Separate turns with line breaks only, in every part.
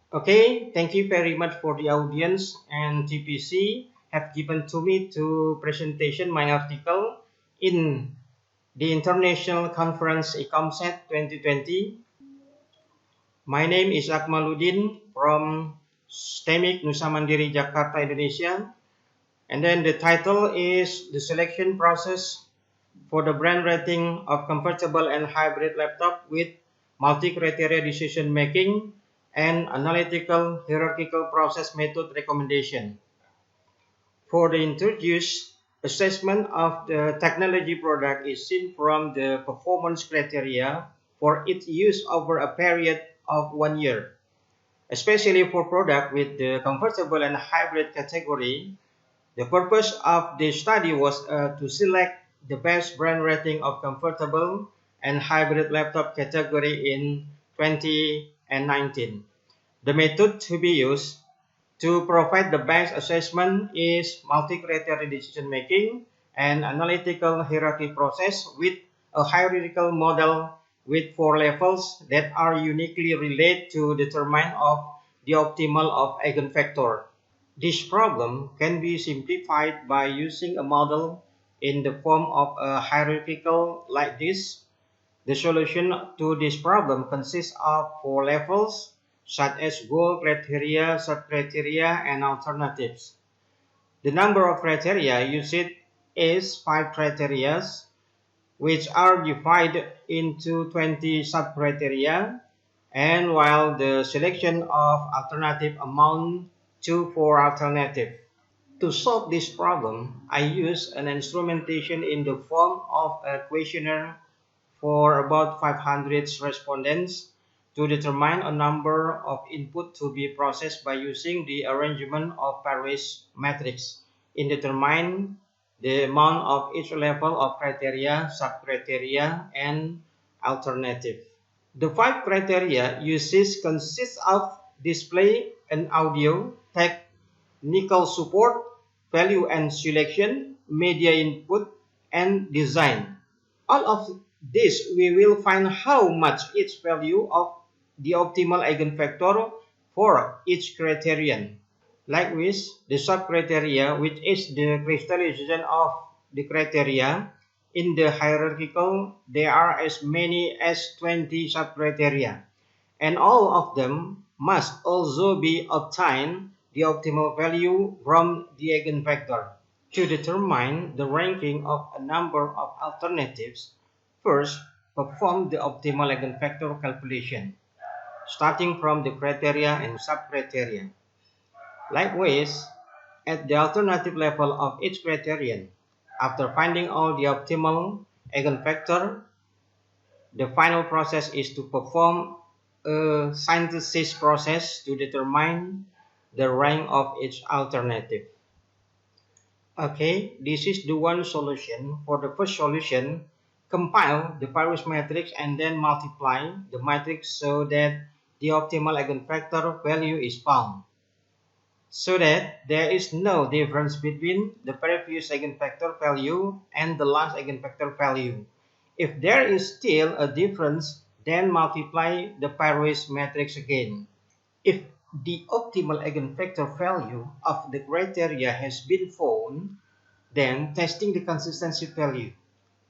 Okay, thank you very much for the audience and TPC have given to me to presentation my article in the International Conference ICOMSAT 2020. My name is Akmaluddin from STEMIC Nusa Mandiri, Jakarta, Indonesia. And then the title is The Selection Process for the Brand Rating of Comfortable and Hybrid Laptop with Multi-Criteria Decision Making and Analytical Hierarchical Process Method Recommendation. For the introduced assessment of the technology product is seen from the performance criteria for its use over a period of 1 year. Especially for product with the comfortable and hybrid category, the purpose of the study was to select the best brand rating of comfortable and hybrid laptop category in 2019. The method to be used to provide the best assessment is multi-criteria decision making and analytical hierarchy process with a hierarchical model with 4 levels that are uniquely related to determine of the optimal of eigenvector. This problem can be simplified by using a model in the form of a hierarchical like this. The solution to this problem consists of 4 levels, such as goal criteria, sub-criteria, and alternatives. The number of criteria used is 5 criteria, which are divided into 20 sub-criteria, and while the selection of alternative amount to 4 alternatives. To solve this problem, I use an instrumentation in the form of a questionnaire for about 500 respondents to determine a number of input to be processed by using the arrangement of Paris matrix in determine the amount of each level of criteria, sub-criteria, and alternative. The 5 criteria uses consist of display and audio, technical support, value and selection, media input, and design. All of this we will find how much each value of the optimal eigenvector for each criterion. Likewise, the sub-criteria, which is the crystallization of the criteria, in the hierarchical, there are as many as 20 sub-criteria, and all of them must also be obtained the optimal value from the eigenvector. To determine the ranking of a number of alternatives, first perform the optimal eigenvector calculation, starting from the criteria and sub-criteria. Likewise, at the alternative level of each criterion, after finding all the optimal eigenvector, the final process is to perform a synthesis process to determine the rank of each alternative. Okay, this is the one solution. For the first solution, compile the Paris matrix and then multiply the matrix so that the optimal eigenvector value is found, so that there is no difference between the previous eigenvector value and the last eigenvector value. If there is still a difference, then multiply the Paris matrix again. If the optimal eigenvector value of the criteria has been found, then testing the consistency value.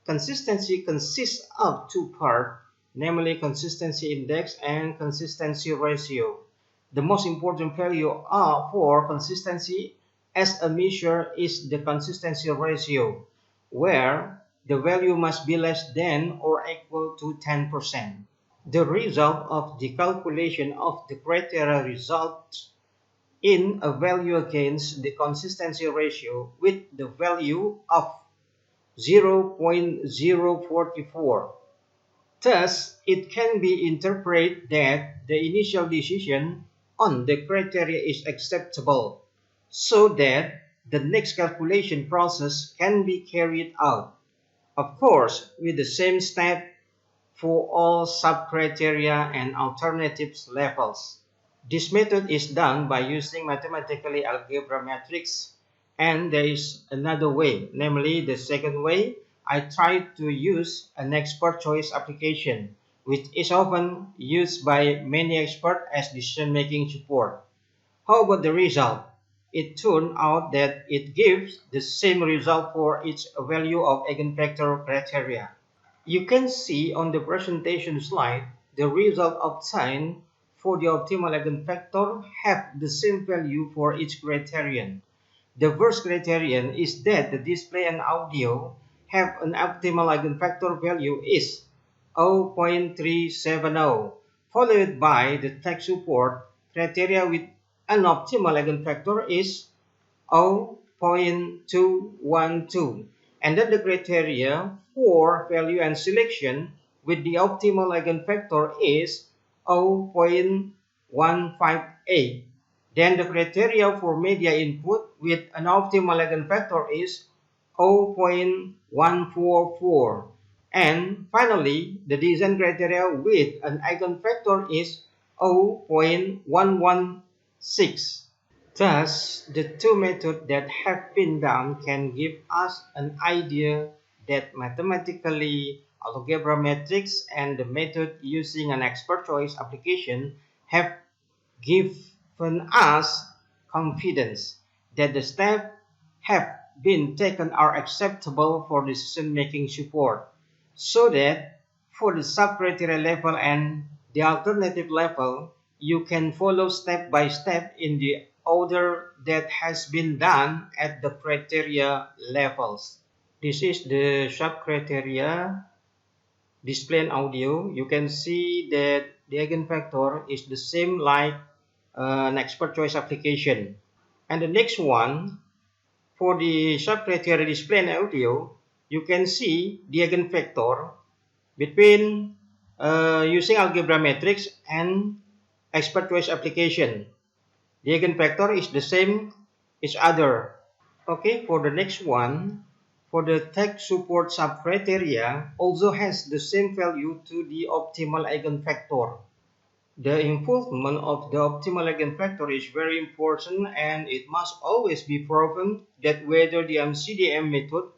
Consistency consists of 2 parts, namely consistency index and consistency ratio. The most important value for consistency as a measure is the consistency ratio, where the value must be less than or equal to 10%. The result of the calculation of the criteria results in a value against the consistency ratio with the value of 0.044. Thus, it can be interpreted that the initial decision on the criteria is acceptable, so that the next calculation process can be carried out, of course, with the same step for all sub-criteria and alternatives levels. This method is done by using mathematically algebra matrix, and there is another way, namely the second way. I try to use an expert choice application which is often used by many experts as decision-making support. How about the result? It turned out that it gives the same result for each value of eigenvector criteria. You can see on the presentation slide the result obtained for the optimal eigenvector have the same value for each criterion. The first criterion is that the display and audio have an optimal eigenvector value is 0.370, followed by the tech support criteria with an optimal eigenvector is 0.212, and then the criteria for value and selection with the optimal eigenvector is 0.158. Then the criteria for media input with an optimal eigenvector is 0.144. And finally, the design criteria with an eigenvector is 0.116. Thus, the two methods that have been done can give us an idea that mathematically algebra matrix and the method using an expert choice application have given us confidence that the steps have been taken are acceptable for decision-making support, so that for the sub-criteria level and the alternative level, you can follow step by step in the order that has been done at the criteria levels. This is the sub-criteria display and audio. You can see that the eigenvector is the same like an expert choice application. And the next one, for the sub-criteria display and audio, you can see the eigenvector between using algebra matrix and expert choice application. The eigenvector is the same each other. Okay, for the next one, for the tech support sub-criteria also has the same value to the optimal eigenvector. The involvement of the optimal eigenvector is very important, and it must always be proven that whether the MCDM method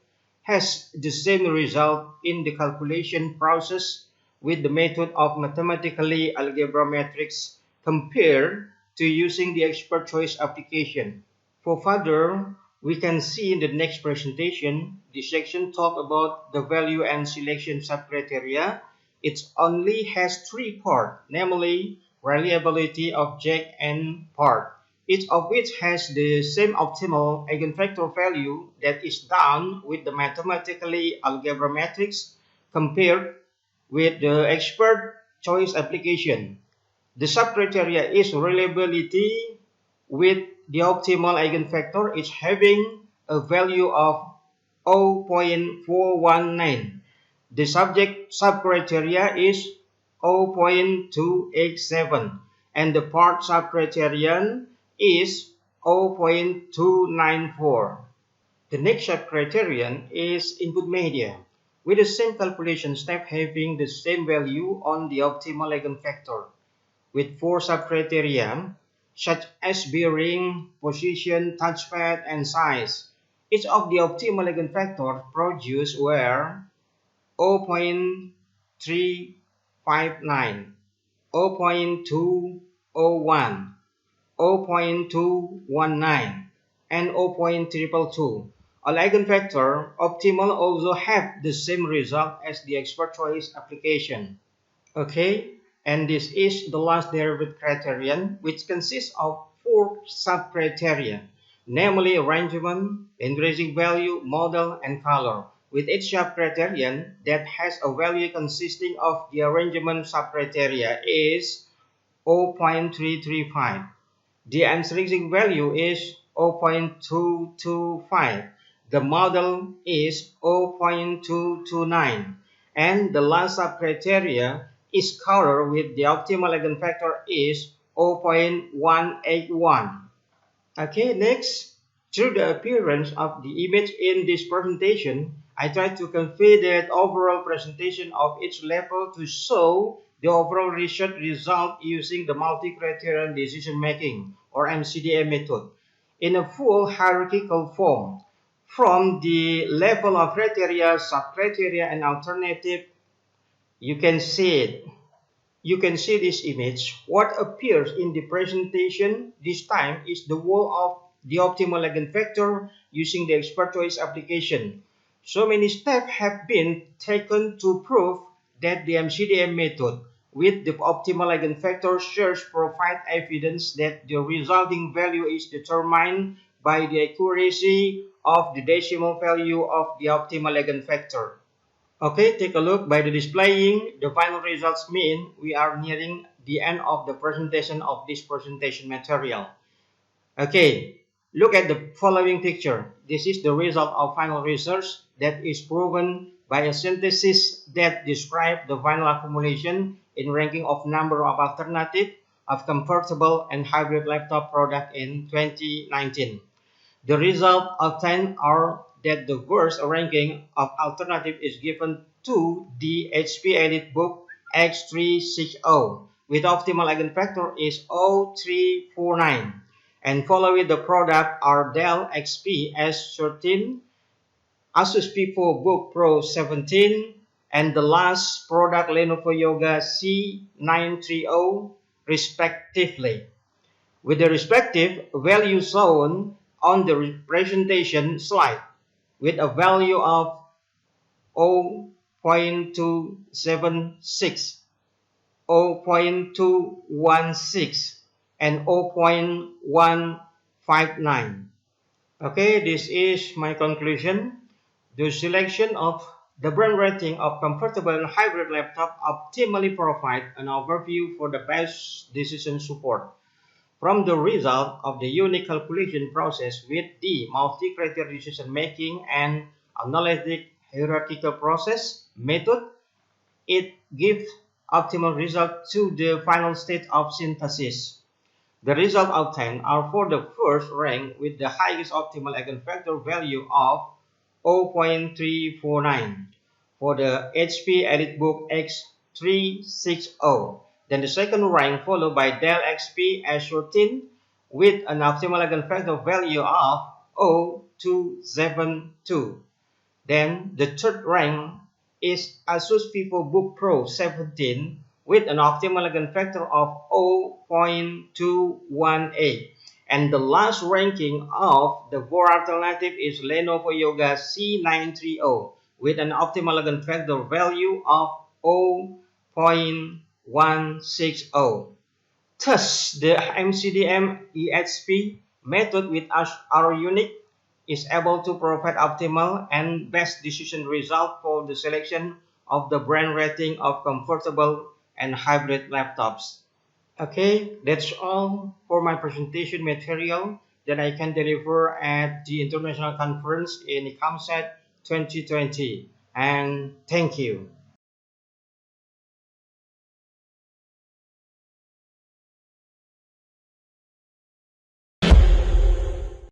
has the same result in the calculation process with the method of mathematically algebra matrix compared to using the expert choice application. For further, we can see in the next presentation, the section talk about the value and selection sub-criteria. It only has three parts, namely reliability, object, and part, each of which has the same optimal eigenvector value that is done with the mathematically algebra matrix compared with the expert choice application. The sub-criteria is reliability with the optimal eigenvector is having a value of 0.419. The subject sub-criteria is 0.287, and the part sub-criterion is 0.294. The next sub-criterion is input media, with the same calculation step having the same value on the optimal eigenvector, with four sub-criteria such as bearing, position, touchpad, and size. Each of the optimal eigenvectors produced were 0.359, 0.201, 0.219, and 0.222. All eigenvectors optimal also have the same result as the expert choice application. Okay, and this is the last derivative criterion, which consists of four sub-criteria, namely arrangement, increasing value, model, and color, with each sub-criterion that has a value consisting of the arrangement sub-criteria is 0.335. The increasing value is 0.225. The model is 0.229. And the last sub-criteria is color with the optimal eigenvector is 0.181. Okay, next, through the appearance of the image in this presentation, I try to convey that overall presentation of each level to show the overall research result using the multi-criterion decision-making or MCDM method in a full hierarchical form. From the level of criteria, sub-criteria, and alternative, you can see it. you can see this image. What appears in the presentation this time is the wall of the optimal eigenvector using the expert choice application. So many steps have been taken to prove that the MCDM method with the optimal eigenvector search provide evidence that the resulting value is determined by the accuracy of the decimal value of the optimal eigenvector. Okay, take a look. By the displaying the final results mean we are nearing the end of the presentation of this presentation material. Okay, look at the following picture. This is the result of final research that is proven by a synthesis that describes the final accumulation in ranking of number of alternative of comfortable and hybrid laptop product in 2019. The result obtained are that the worst ranking of alternative is given to the HP EliteBook X360 with optimal eigenvector is 0349, and following the product are Dell XP S13, Asus VivoBook Pro 17, and the last product Lenovo Yoga C930 respectively, with the respective value shown on the presentation slide, with a value of 0.276, 0.216, and 0.159. Okay, this is my conclusion. The selection of the brand rating of comfortable and hybrid laptop optimally provide an overview for the best decision support. From the result of the unique calculation process with the multi-criteria decision-making and analytic hierarchical process method, it gives optimal result to the final state of synthesis. The result obtained are for the first rank with the highest optimal eigenvector value of 0.349 for the HP EliteBook X360. Then the second rank followed by Dell XP S13 with an optimal eigenvector value of 0272. Then the third rank is Asus VivoBook Pro 17 with an optimal eigenvector of 0.218. And the last ranking of the four alternative is Lenovo Yoga C930 with an optimal eigenvector value of 0.160. Thus, the MCDM EHP method with our unique is able to provide optimal and best decision result for the selection of the brand rating of comfortable and hybrid laptops. Okay, that's all for my presentation material that I can deliver at the international conference in ICOMSAT 2020. And thank you.